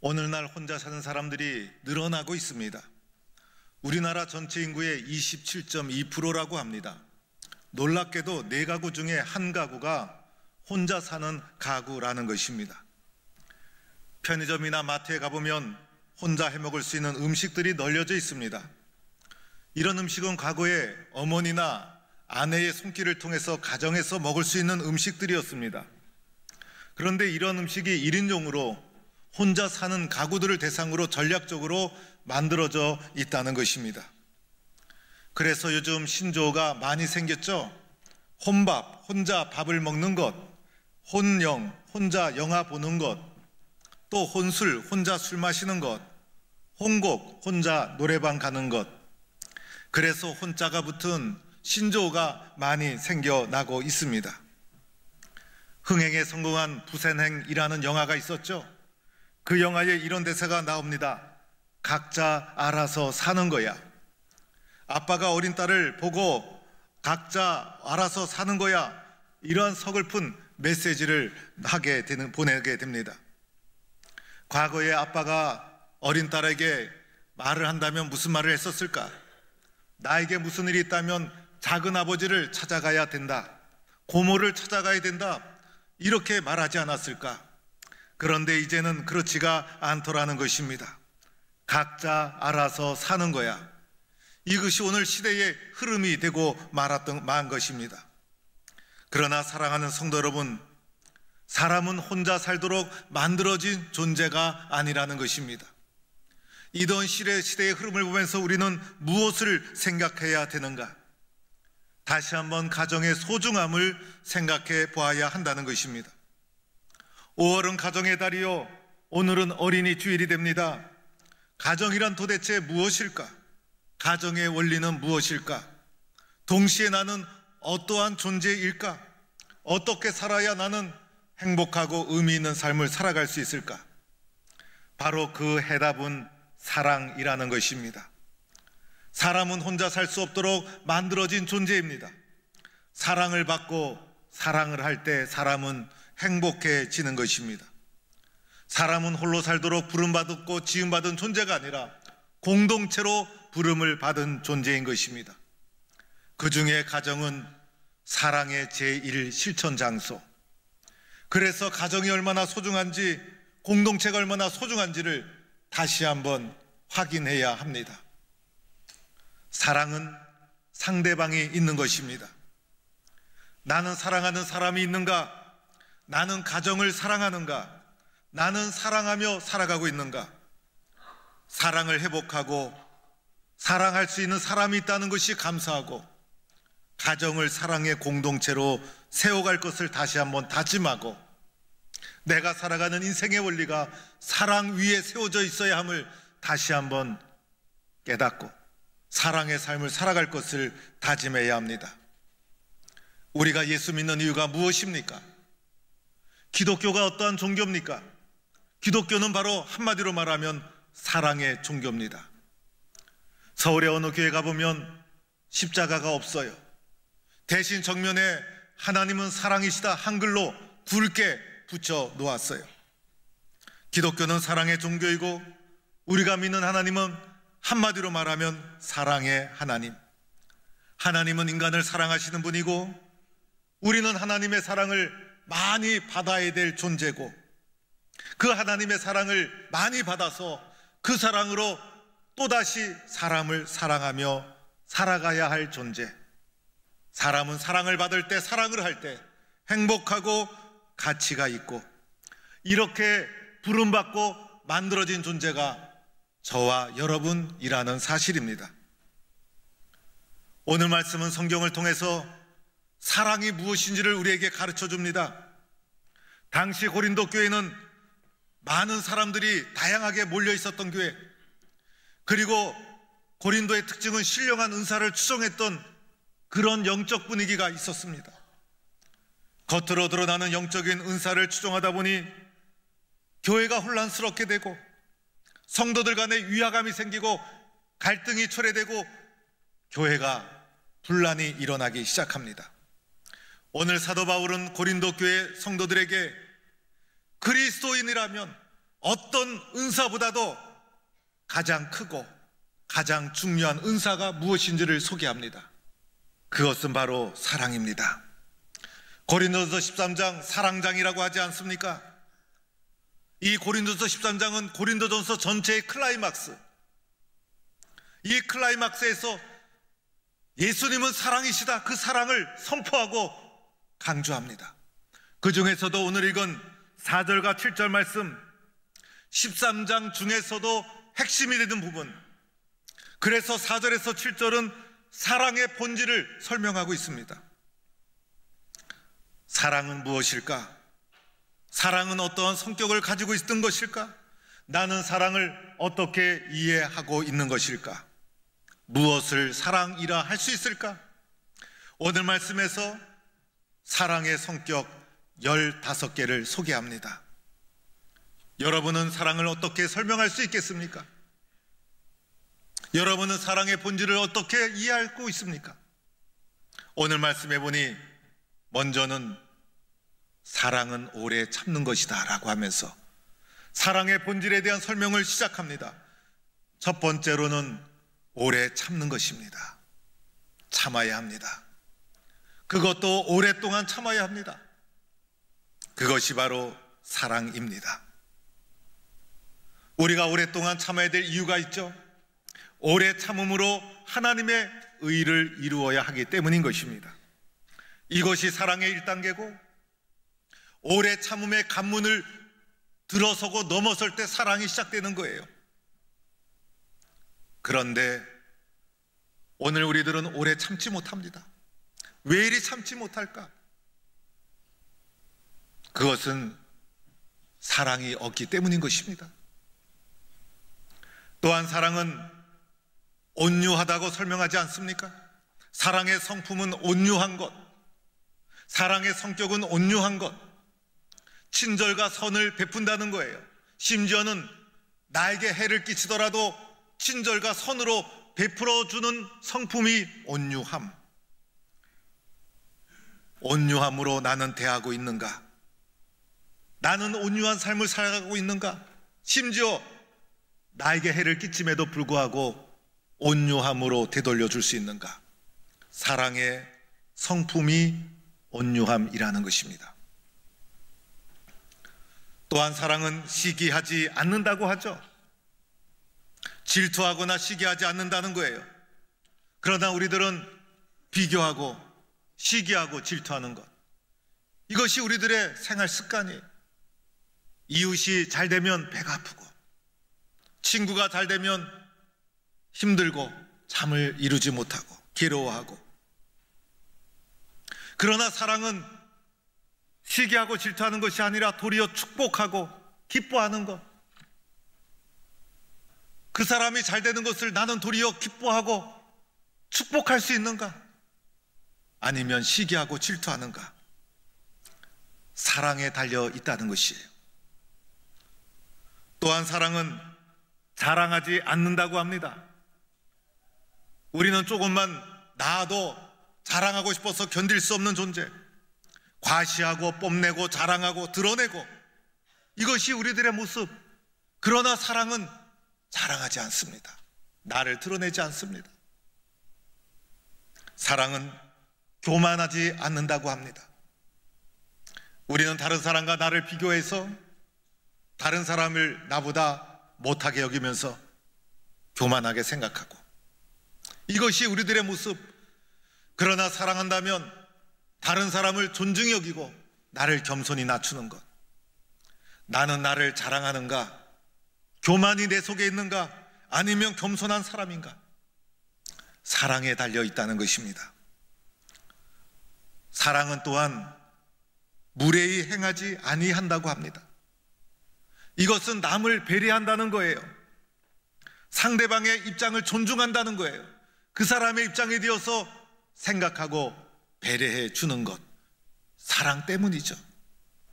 오늘날 혼자 사는 사람들이 늘어나고 있습니다. 우리나라 전체 인구의 27.2%라고 합니다. 놀랍게도 4가구 중에 1가구가 혼자 사는 가구라는 것입니다. 편의점이나 마트에 가보면 혼자 해먹을 수 있는 음식들이 널려져 있습니다. 이런 음식은 과거에 어머니나 아내의 손길을 통해서 가정에서 먹을 수 있는 음식들이었습니다. 그런데 이런 음식이 1인용으로 혼자 사는 가구들을 대상으로 전략적으로 만들어져 있다는 것입니다. 그래서 요즘 신조어가 많이 생겼죠. 혼밥, 혼자 밥을 먹는 것, 혼영, 혼자 영화 보는 것, 또 혼술, 혼자 술 마시는 것, 혼곡, 혼자 노래방 가는 것. 그래서 혼자가 붙은 신조어가 많이 생겨나고 있습니다. 흥행에 성공한 부산행이라는 영화가 있었죠. 그 영화에 이런 대사가 나옵니다. 각자 알아서 사는 거야. 아빠가 어린 딸을 보고 각자 알아서 사는 거야, 이러한 서글픈 메시지를 보내게 됩니다. 과거에 아빠가 어린 딸에게 말을 한다면 무슨 말을 했었을까? 나에게 무슨 일이 있다면 작은 아버지를 찾아가야 된다, 고모를 찾아가야 된다, 이렇게 말하지 않았을까? 그런데 이제는 그렇지가 않더라는 것입니다. 각자 알아서 사는 거야. 이것이 오늘 시대의 흐름이 되고 만 것입니다. 그러나 사랑하는 성도 여러분, 사람은 혼자 살도록 만들어진 존재가 아니라는 것입니다. 이런 시대의 흐름을 보면서 우리는 무엇을 생각해야 되는가? 다시 한번 가정의 소중함을 생각해 보아야 한다는 것입니다. 5월은 가정의 달이요, 오늘은 어린이 주일이 됩니다. 가정이란 도대체 무엇일까? 가정의 원리는 무엇일까? 동시에 나는 어떠한 존재일까? 어떻게 살아야 나는 행복하고 의미 있는 삶을 살아갈 수 있을까? 바로 그 해답은 사랑이라는 것입니다. 사람은 혼자 살 수 없도록 만들어진 존재입니다. 사랑을 받고 사랑을 할 때 사람은 행복해지는 것입니다. 사람은 홀로 살도록 부름받았고 지음받은 존재가 아니라 공동체로 부름을 받은 존재인 것입니다. 그 중에 가정은 사랑의 제1 실천 장소. 그래서 가정이 얼마나 소중한지, 공동체가 얼마나 소중한지를 다시 한번 확인해야 합니다. 사랑은 상대방이 있는 것입니다. 나는 사랑하는 사람이 있는가? 나는 가정을 사랑하는가? 나는 사랑하며 살아가고 있는가? 사랑을 회복하고 사랑할 수 있는 사람이 있다는 것이 감사하고, 가정을 사랑의 공동체로 세워갈 것을 다시 한번 다짐하고, 내가 살아가는 인생의 원리가 사랑 위에 세워져 있어야 함을 다시 한번 깨닫고 사랑의 삶을 살아갈 것을 다짐해야 합니다. 우리가 예수 믿는 이유가 무엇입니까? 기독교가 어떠한 종교입니까? 기독교는 바로 한마디로 말하면 사랑의 종교입니다. 서울의 어느 교회 가보면 십자가가 없어요. 대신 정면에 하나님은 사랑이시다 한글로 굵게 붙여 놓았어요. 기독교는 사랑의 종교이고, 우리가 믿는 하나님은 한마디로 말하면 사랑의 하나님. 하나님은 인간을 사랑하시는 분이고, 우리는 하나님의 사랑을 많이 받아야 될 존재고, 그 하나님의 사랑을 많이 받아서 그 사랑으로 또다시 사람을 사랑하며 살아가야 할 존재. 사람은 사랑을 받을 때, 사랑을 할 때 행복하고 가치가 있고, 이렇게 부름받고 만들어진 존재가 저와 여러분이라는 사실입니다. 오늘 말씀은 성경을 통해서 사랑이 무엇인지를 우리에게 가르쳐 줍니다. 당시 고린도 교회는 많은 사람들이 다양하게 몰려 있었던 교회, 그리고 고린도의 특징은 신령한 은사를 추종했던 그런 영적 분위기가 있었습니다. 겉으로 드러나는 영적인 은사를 추종하다 보니 교회가 혼란스럽게 되고, 성도들 간에 위화감이 생기고 갈등이 초래되고 교회가 분란이 일어나기 시작합니다. 오늘 사도 바울은 고린도 교회 성도들에게 그리스도인이라면 어떤 은사보다도 가장 크고 가장 중요한 은사가 무엇인지를 소개합니다. 그것은 바로 사랑입니다. 고린도전서 13장 사랑장이라고 하지 않습니까? 이 고린도전서 13장은 고린도전서 전체의 클라이막스, 이 클라이막스에서 예수님은 사랑이시다, 그 사랑을 선포하고 강조합니다. 그 중에서도 오늘 읽은 4절과 7절 말씀, 13장 중에서도 핵심이 되는 부분, 그래서 4절에서 7절은 사랑의 본질을 설명하고 있습니다. 사랑은 무엇일까? 사랑은 어떠한 성격을 가지고 있던 것일까? 나는 사랑을 어떻게 이해하고 있는 것일까? 무엇을 사랑이라 할 수 있을까? 오늘 말씀에서 사랑의 성격 15개를 소개합니다. 여러분은 사랑을 어떻게 설명할 수 있겠습니까? 여러분은 사랑의 본질을 어떻게 이해하고 있습니까? 오늘 말씀해 보니 먼저는 사랑은 오래 참는 것이다 라고 하면서 사랑의 본질에 대한 설명을 시작합니다. 첫 번째로는 오래 참는 것입니다. 참아야 합니다. 그것도 오랫동안 참아야 합니다. 그것이 바로 사랑입니다. 우리가 오랫동안 참아야 될 이유가 있죠. 오래 참음으로 하나님의 의를 이루어야 하기 때문인 것입니다. 이것이 사랑의 1단계고, 오래 참음의 관문을 들어서고 넘어설 때 사랑이 시작되는 거예요. 그런데 오늘 우리들은 오래 참지 못합니다. 왜 이리 참지 못할까? 그것은 사랑이 없기 때문인 것입니다. 또한 사랑은 온유하다고 설명하지 않습니까? 사랑의 성품은 온유한 것, 사랑의 성격은 온유한 것, 친절과 선을 베푼다는 거예요. 심지어는 나에게 해를 끼치더라도 친절과 선으로 베풀어주는 성품이 온유함. 온유함으로 나는 대하고 있는가? 나는 온유한 삶을 살아가고 있는가? 심지어 나에게 해를 끼침에도 불구하고 온유함으로 되돌려줄 수 있는가? 사랑의 성품이 온유함이라는 것입니다. 또한 사랑은 시기하지 않는다고 하죠. 질투하거나 시기하지 않는다는 거예요. 그러나 우리들은 비교하고 시기하고 질투하는 것, 이것이 우리들의 생활 습관이에요. 이웃이 잘 되면 배가 아프고, 친구가 잘 되면 힘들고 잠을 이루지 못하고 괴로워하고. 그러나 사랑은 시기하고 질투하는 것이 아니라 도리어 축복하고 기뻐하는 것. 그 사람이 잘 되는 것을 나는 도리어 기뻐하고 축복할 수 있는가? 아니면 시기하고 질투하는가? 사랑에 달려 있다는 것이에요. 또한 사랑은 자랑하지 않는다고 합니다. 우리는 조금만 나아도 자랑하고 싶어서 견딜 수 없는 존재, 과시하고 뽐내고 자랑하고 드러내고, 이것이 우리들의 모습. 그러나 사랑은 자랑하지 않습니다. 나를 드러내지 않습니다. 사랑은 교만하지 않는다고 합니다. 우리는 다른 사람과 나를 비교해서 다른 사람을 나보다 못하게 여기면서 교만하게 생각하고, 이것이 우리들의 모습. 그러나 사랑한다면 다른 사람을 존중히 여기고 나를 겸손히 낮추는 것. 나는 나를 자랑하는가? 교만이 내 속에 있는가? 아니면 겸손한 사람인가? 사랑에 달려 있다는 것입니다. 사랑은 또한 무례히 행하지 아니한다고 합니다. 이것은 남을 배려한다는 거예요. 상대방의 입장을 존중한다는 거예요. 그 사람의 입장에 되어서 생각하고 배려해 주는 것, 사랑 때문이죠.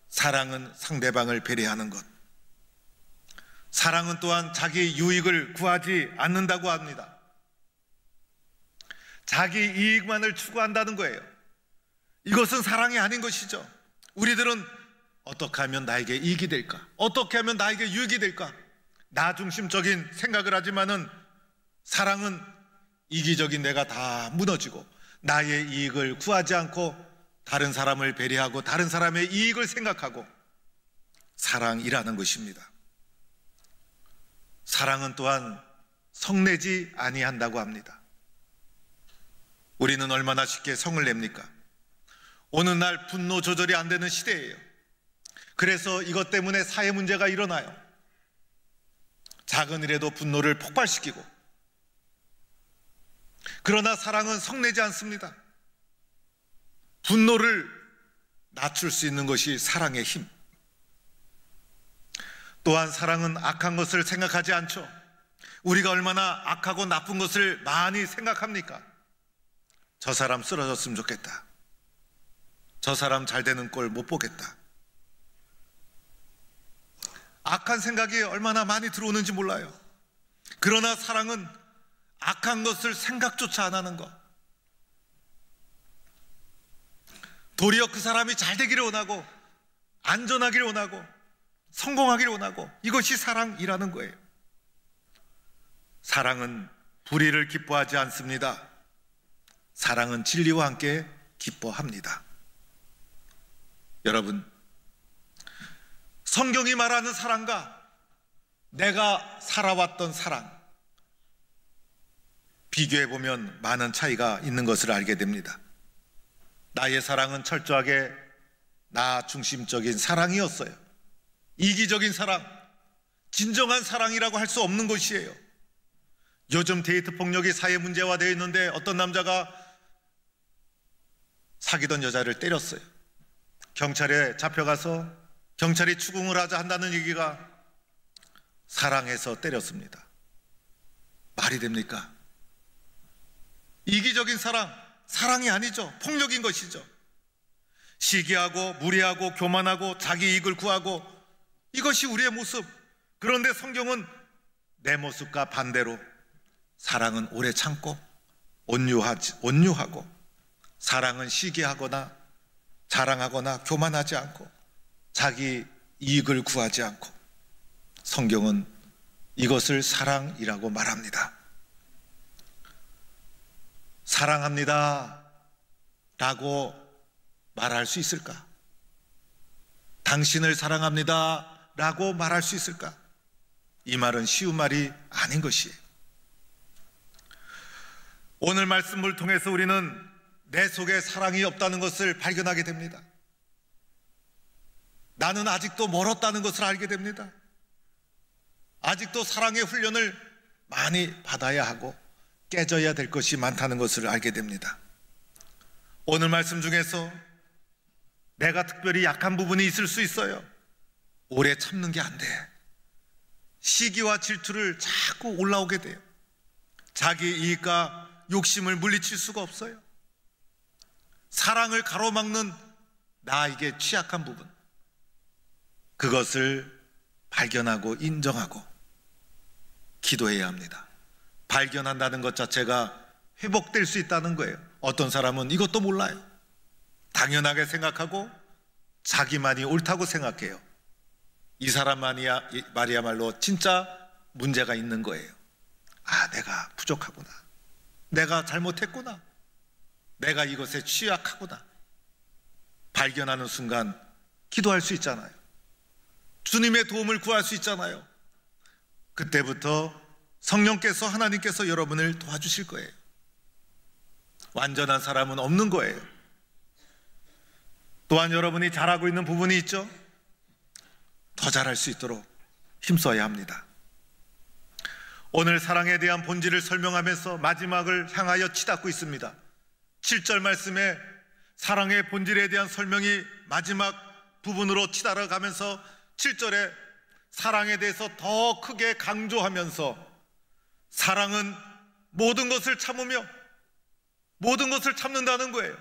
사랑은 상대방을 배려하는 것. 사랑은 또한 자기 유익을 구하지 않는다고 합니다. 자기 이익만을 추구한다는 거예요. 이것은 사랑이 아닌 것이죠. 우리들은 어떻게 하면 나에게 이익이 될까? 어떻게 하면 나에게 유익이 될까? 나 중심적인 생각을 하지만은 사랑은 이기적인 내가 다 무너지고 나의 이익을 구하지 않고 다른 사람을 배려하고 다른 사람의 이익을 생각하고 사랑이라는 것입니다. 사랑은 또한 성내지 아니한다고 합니다. 우리는 얼마나 쉽게 성을 냅니까? 어느 날 분노 조절이 안 되는 시대예요. 그래서 이것 때문에 사회 문제가 일어나요. 작은 일에도 분노를 폭발시키고. 그러나 사랑은 성내지 않습니다. 분노를 낮출 수 있는 것이 사랑의 힘. 또한 사랑은 악한 것을 생각하지 않죠. 우리가 얼마나 악하고 나쁜 것을 많이 생각합니까? 저 사람 쓰러졌으면 좋겠다. 저 사람 잘 되는 꼴 못 보겠다. 악한 생각이 얼마나 많이 들어오는지 몰라요. 그러나 사랑은 악한 것을 생각조차 안 하는 것. 도리어 그 사람이 잘 되기를 원하고 안전하기를 원하고 성공하기를 원하고, 이것이 사랑이라는 거예요. 사랑은 불의를 기뻐하지 않습니다. 사랑은 진리와 함께 기뻐합니다. 여러분, 성경이 말하는 사랑과 내가 살아왔던 사랑, 비교해보면 많은 차이가 있는 것을 알게 됩니다. 나의 사랑은 철저하게 나 중심적인 사랑이었어요. 이기적인 사랑, 진정한 사랑이라고 할 수 없는 것이에요. 요즘 데이트 폭력이 사회 문제화되어 있는데 어떤 남자가 사귀던 여자를 때렸어요. 경찰에 잡혀가서 경찰이 추궁을 하자 한다는 얘기가 사랑해서 때렸습니다. 말이 됩니까? 이기적인 사랑, 사랑이 아니죠. 폭력인 것이죠. 시기하고 무례하고 교만하고 자기 이익을 구하고, 이것이 우리의 모습. 그런데 성경은 내 모습과 반대로 사랑은 오래 참고 온유하고, 사랑은 시기하거나 자랑하거나 교만하지 않고 자기 이익을 구하지 않고, 성경은 이것을 사랑이라고 말합니다. 사랑합니다 라고 말할 수 있을까? 당신을 사랑합니다 라고 말할 수 있을까? 이 말은 쉬운 말이 아닌 것이에요. 오늘 말씀을 통해서 우리는 내 속에 사랑이 없다는 것을 발견하게 됩니다. 나는 아직도 멀었다는 것을 알게 됩니다. 아직도 사랑의 훈련을 많이 받아야 하고 깨져야 될 것이 많다는 것을 알게 됩니다. 오늘 말씀 중에서 내가 특별히 약한 부분이 있을 수 있어요. 오래 참는 게 안 돼. 시기와 질투를 자꾸 올라오게 돼요. 자기 이익과 욕심을 물리칠 수가 없어요. 사랑을 가로막는 나에게 취약한 부분, 그것을 발견하고 인정하고 기도해야 합니다. 발견한다는 것 자체가 회복될 수 있다는 거예요. 어떤 사람은 이것도 몰라요. 당연하게 생각하고 자기만이 옳다고 생각해요. 이 사람만이야말로 진짜 문제가 있는 거예요. 아, 내가 부족하구나. 내가 잘못했구나. 내가 이것에 취약하구나. 발견하는 순간 기도할 수 있잖아요. 주님의 도움을 구할 수 있잖아요. 그때부터 성령께서, 하나님께서 여러분을 도와주실 거예요. 완전한 사람은 없는 거예요. 또한 여러분이 잘하고 있는 부분이 있죠. 더 잘할 수 있도록 힘써야 합니다. 오늘 사랑에 대한 본질을 설명하면서 마지막을 향하여 치닫고 있습니다. 7절 말씀에 사랑의 본질에 대한 설명이 마지막 부분으로 치달아 가면서 7절에 사랑에 대해서 더 크게 강조하면서 사랑은 모든 것을 참으며 모든 것을 참는다는 거예요.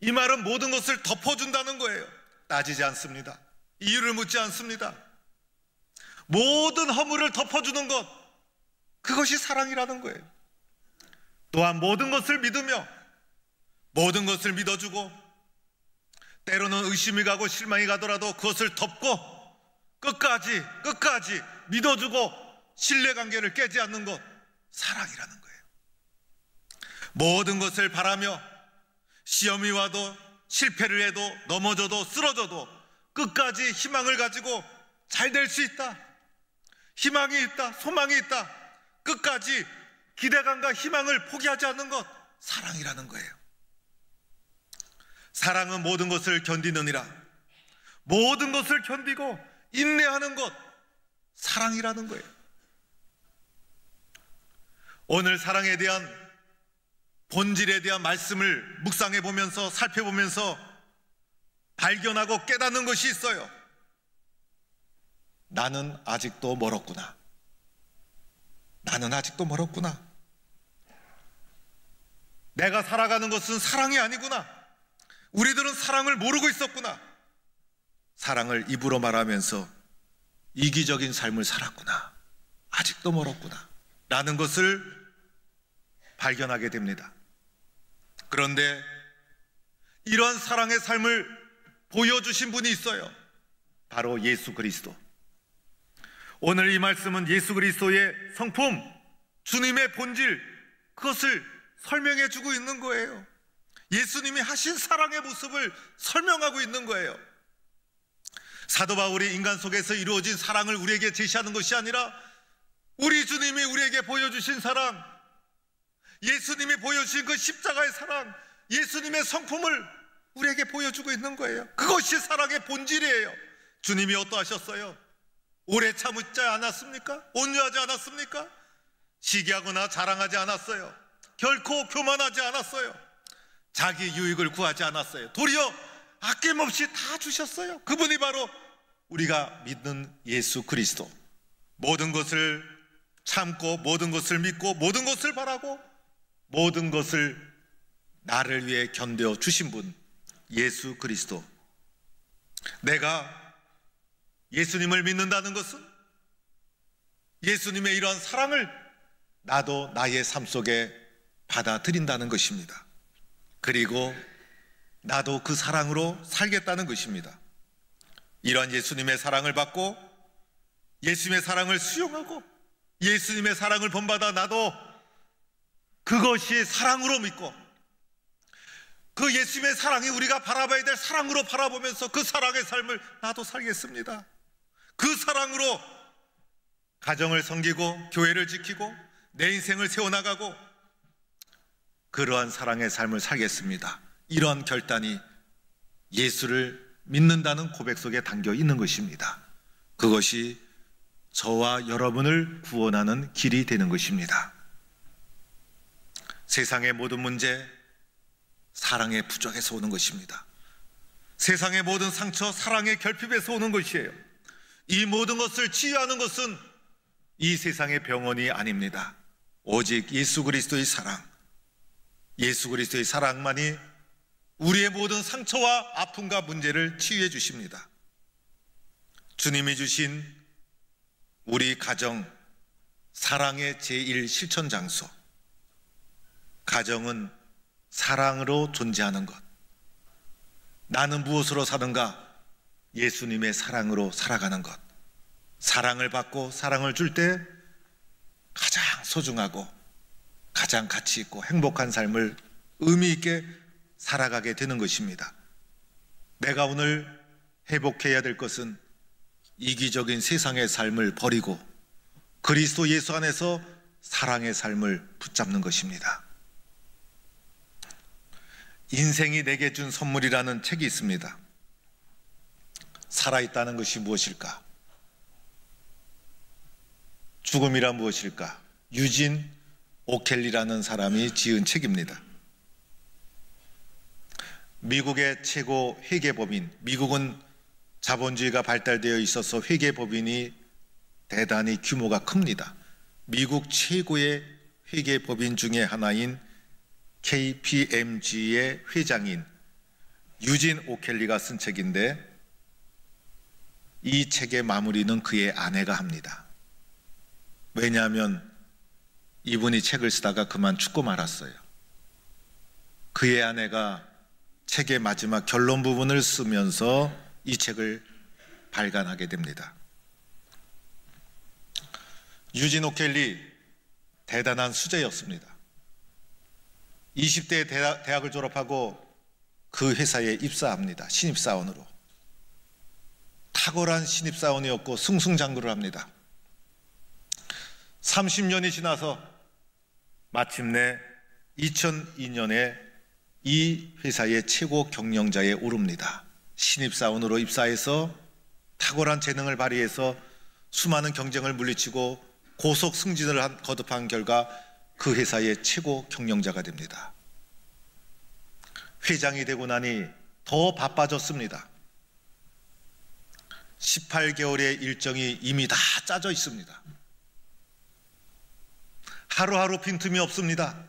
이 말은 모든 것을 덮어준다는 거예요. 따지지 않습니다. 이유를 묻지 않습니다. 모든 허물을 덮어주는 것, 그것이 사랑이라는 거예요. 또한 모든 것을 믿으며 모든 것을 믿어주고 때로는 의심이 가고 실망이 가더라도 그것을 덮고 끝까지 믿어주고 신뢰관계를 깨지 않는 것, 사랑이라는 거예요. 모든 것을 바라며 시험이 와도 실패를 해도 넘어져도 쓰러져도 끝까지 희망을 가지고 잘 될 수 있다, 희망이 있다, 소망이 있다, 끝까지 기대감과 희망을 포기하지 않는 것, 사랑이라는 거예요. 사랑은 모든 것을 견디느니라. 모든 것을 견디고 인내하는 것, 사랑이라는 거예요. 오늘 사랑에 대한 본질에 대한 말씀을 묵상해 보면서, 살펴보면서 발견하고 깨닫는 것이 있어요. 나는 아직도 멀었구나. 나는 아직도 멀었구나. 내가 살아가는 것은 사랑이 아니구나. 우리들은 사랑을 모르고 있었구나. 사랑을 입으로 말하면서 이기적인 삶을 살았구나. 아직도 멀었구나 라는 것을 발견하게 됩니다. 그런데 이러한 사랑의 삶을 보여주신 분이 있어요. 바로 예수 그리스도. 오늘 이 말씀은 예수 그리스도의 성품, 주님의 본질, 그것을 설명해 주고 있는 거예요. 예수님이 하신 사랑의 모습을 설명하고 있는 거예요. 사도 바울이 인간 속에서 이루어진 사랑을 우리에게 제시하는 것이 아니라 우리 주님이 우리에게 보여주신 사랑, 예수님이 보여주신 그 십자가의 사랑, 예수님의 성품을 우리에게 보여주고 있는 거예요. 그것이 사랑의 본질이에요. 주님이 어떠하셨어요? 오래 참지 않았습니까? 온유하지 않았습니까? 시기하거나 자랑하지 않았어요. 결코 교만하지 않았어요. 자기 유익을 구하지 않았어요. 도리어 아낌없이 다 주셨어요. 그분이 바로 우리가 믿는 예수 그리스도. 모든 것을 참고, 모든 것을 믿고, 모든 것을 바라고, 모든 것을 나를 위해 견뎌 주신 분, 예수 그리스도. 내가 예수님을 믿는다는 것은 예수님의 이러한 사랑을 나도 나의 삶 속에 받아들인다는 것입니다. 그리고 나도 그 사랑으로 살겠다는 것입니다. 이러한 예수님의 사랑을 받고 예수님의 사랑을 수용하고 예수님의 사랑을 본받아 나도 그것이 사랑으로 믿고 그 예수님의 사랑이 우리가 바라봐야 될 사랑으로 바라보면서 그 사랑의 삶을 나도 살겠습니다. 그 사랑으로 가정을 섬기고 교회를 지키고 내 인생을 세워나가고 그러한 사랑의 삶을 살겠습니다. 이러한 결단이 예수를 믿는다는 고백 속에 담겨 있는 것입니다. 그것이 저와 여러분을 구원하는 길이 되는 것입니다. 세상의 모든 문제, 사랑의 부족에서 오는 것입니다. 세상의 모든 상처, 사랑의 결핍에서 오는 것이에요. 이 모든 것을 치유하는 것은 이 세상의 병원이 아닙니다. 오직 예수 그리스도의 사랑, 예수 그리스도의 사랑만이 우리의 모든 상처와 아픔과 문제를 치유해 주십니다. 주님이 주신 우리 가정, 사랑의 제1 실천 장소. 가정은 사랑으로 존재하는 것. 나는 무엇으로 사는가? 예수님의 사랑으로 살아가는 것. 사랑을 받고 사랑을 줄 때 가장 소중하고 가장 가치 있고 행복한 삶을 의미 있게 살아가게 되는 것입니다. 내가 오늘 회복해야 될 것은 이기적인 세상의 삶을 버리고 그리스도 예수 안에서 사랑의 삶을 붙잡는 것입니다. 인생이 내게 준 선물이라는 책이 있습니다. 살아있다는 것이 무엇일까? 죽음이란 무엇일까? 유진 오켈리라는 사람이 지은 책입니다. 미국의 최고 회계법인, 미국은 자본주의가 발달되어 있어서 회계법인이 대단히 규모가 큽니다. 미국 최고의 회계법인 중에 하나인 KPMG의 회장인 유진 오켈리가 쓴 책인데 이 책의 마무리는 그의 아내가 합니다. 왜냐하면 이분이 책을 쓰다가 그만 죽고 말았어요. 그의 아내가 책의 마지막 결론 부분을 쓰면서 이 책을 발간하게 됩니다. 유진 오켈리 대단한 수재였습니다. 20대에 대학을 졸업하고 그 회사에 입사합니다. 신입사원으로. 탁월한 신입사원이었고 승승장구를 합니다. 30년이 지나서 마침내 2002년에 이 회사의 최고 경영자에 오릅니다. 신입사원으로 입사해서 탁월한 재능을 발휘해서 수많은 경쟁을 물리치고 고속 승진을 거듭한 결과 그 회사의 최고 경영자가 됩니다. 회장이 되고 나니 더 바빠졌습니다. 18개월의 일정이 이미 다 짜져 있습니다. 하루하루 빈틈이 없습니다.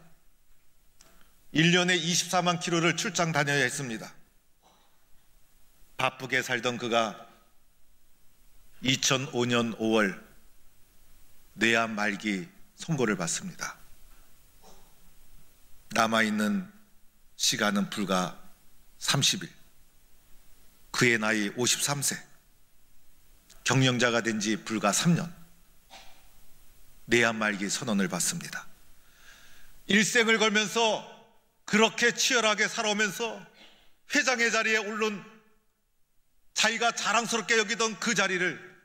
1년에 24만 킬로를 출장 다녀야 했습니다. 바쁘게 살던 그가 2005년 5월 뇌암 말기 선고를 받습니다. 남아있는 시간은 불과 30일. 그의 나이 53세. 경영자가 된 지 불과 3년. 뇌암 말기 선언을 받습니다. 일생을 걸면서 그렇게 치열하게 살아오면서 회장의 자리에 오른 자기가 자랑스럽게 여기던 그 자리를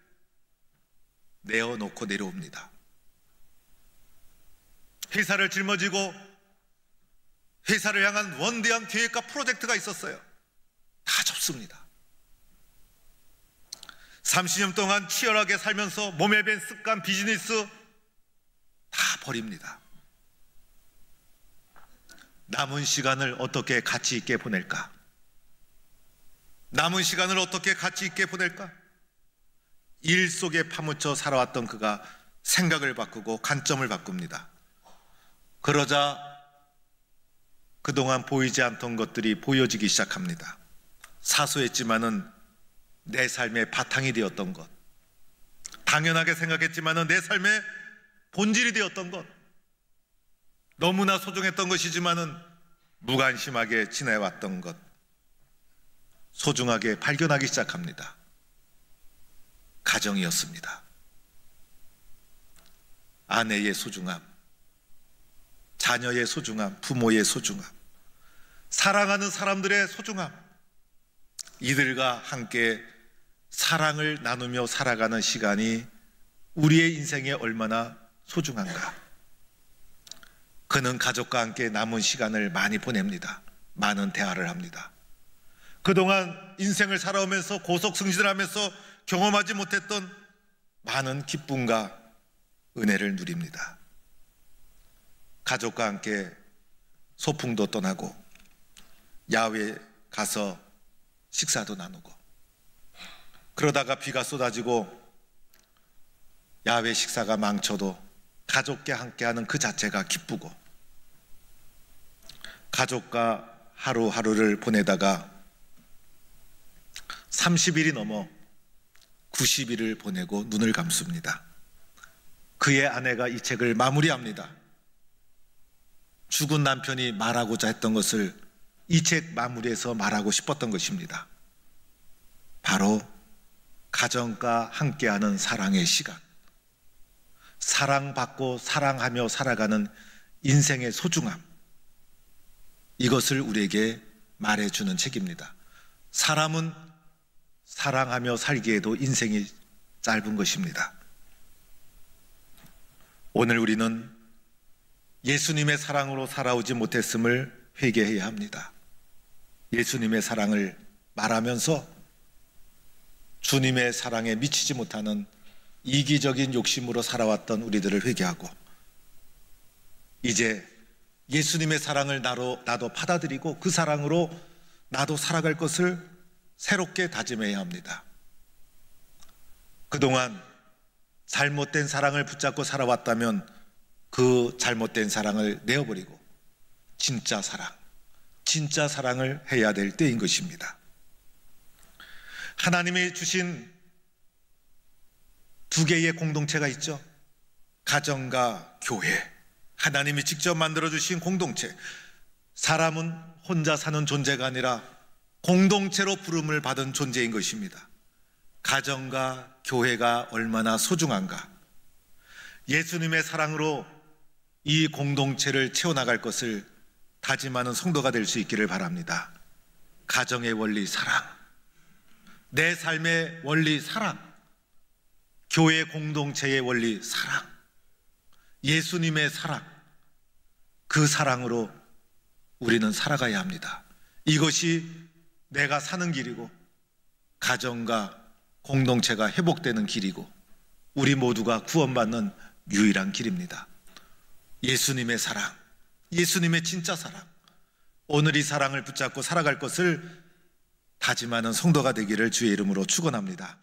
내어놓고 내려옵니다. 회사를 짊어지고 회사를 향한 원대한 계획과 프로젝트가 있었어요. 다 접습니다. 30년 동안 치열하게 살면서 몸에 밴 습관, 비즈니스 다 버립니다. 남은 시간을 어떻게 가치 있게 보낼까? 남은 시간을 어떻게 가치 있게 보낼까? 일 속에 파묻혀 살아왔던 그가 생각을 바꾸고 관점을 바꿉니다. 그러자 그동안 보이지 않던 것들이 보여지기 시작합니다. 사소했지만은 내 삶의 바탕이 되었던 것, 당연하게 생각했지만은 내 삶의 본질이 되었던 것, 너무나 소중했던 것이지만은 무관심하게 지내왔던 것, 소중하게 발견하기 시작합니다. 가정이었습니다. 아내의 소중함, 자녀의 소중함, 부모의 소중함, 사랑하는 사람들의 소중함, 이들과 함께 사랑을 나누며 살아가는 시간이 우리의 인생에 얼마나 소중한가. 그는 가족과 함께 남은 시간을 많이 보냅니다. 많은 대화를 합니다. 그동안 인생을 살아오면서 고속 승진을 하면서 경험하지 못했던 많은 기쁨과 은혜를 누립니다. 가족과 함께 소풍도 떠나고 야외에 가서 식사도 나누고, 그러다가 비가 쏟아지고 야외 식사가 망쳐도 가족과 함께하는 그 자체가 기쁘고, 가족과 하루하루를 보내다가 30일이 넘어 90일을 보내고 눈을 감습니다. 그의 아내가 이 책을 마무리합니다. 죽은 남편이 말하고자 했던 것을 이 책 마무리에서 말하고 싶었던 것입니다. 바로 가정과 함께하는 사랑의 시간, 사랑받고 사랑하며 살아가는 인생의 소중함, 이것을 우리에게 말해주는 책입니다. 사람은 사랑하며 살기에도 인생이 짧은 것입니다. 오늘 우리는 예수님의 사랑으로 살아오지 못했음을 회개해야 합니다. 예수님의 사랑을 말하면서 주님의 사랑에 미치지 못하는 이기적인 욕심으로 살아왔던 우리들을 회개하고, 이제 예수님의 사랑을 나도 받아들이고 그 사랑으로 나도 살아갈 것을 새롭게 다짐해야 합니다. 그동안 잘못된 사랑을 붙잡고 살아왔다면 그 잘못된 사랑을 내어버리고 진짜 사랑을 해야 될 때인 것입니다. 하나님이 주신 두 개의 공동체가 있죠. 가정과 교회, 하나님이 직접 만들어주신 공동체, 사람은 혼자 사는 존재가 아니라 공동체로 부름을 받은 존재인 것입니다. 가정과 교회가 얼마나 소중한가. 예수님의 사랑으로 이 공동체를 채워나갈 것을 다짐하는 성도가 될 수 있기를 바랍니다. 가정의 원리 사랑, 내 삶의 원리 사랑, 교회 공동체의 원리 사랑, 예수님의 사랑, 그 사랑으로 우리는 살아가야 합니다. 이것이 내가 사는 길이고 가정과 공동체가 회복되는 길이고 우리 모두가 구원받는 유일한 길입니다. 예수님의 사랑, 예수님의 진짜 사랑, 오늘 이 사랑을 붙잡고 살아갈 것을 다짐하는 성도가 되기를 주의 이름으로 축원합니다.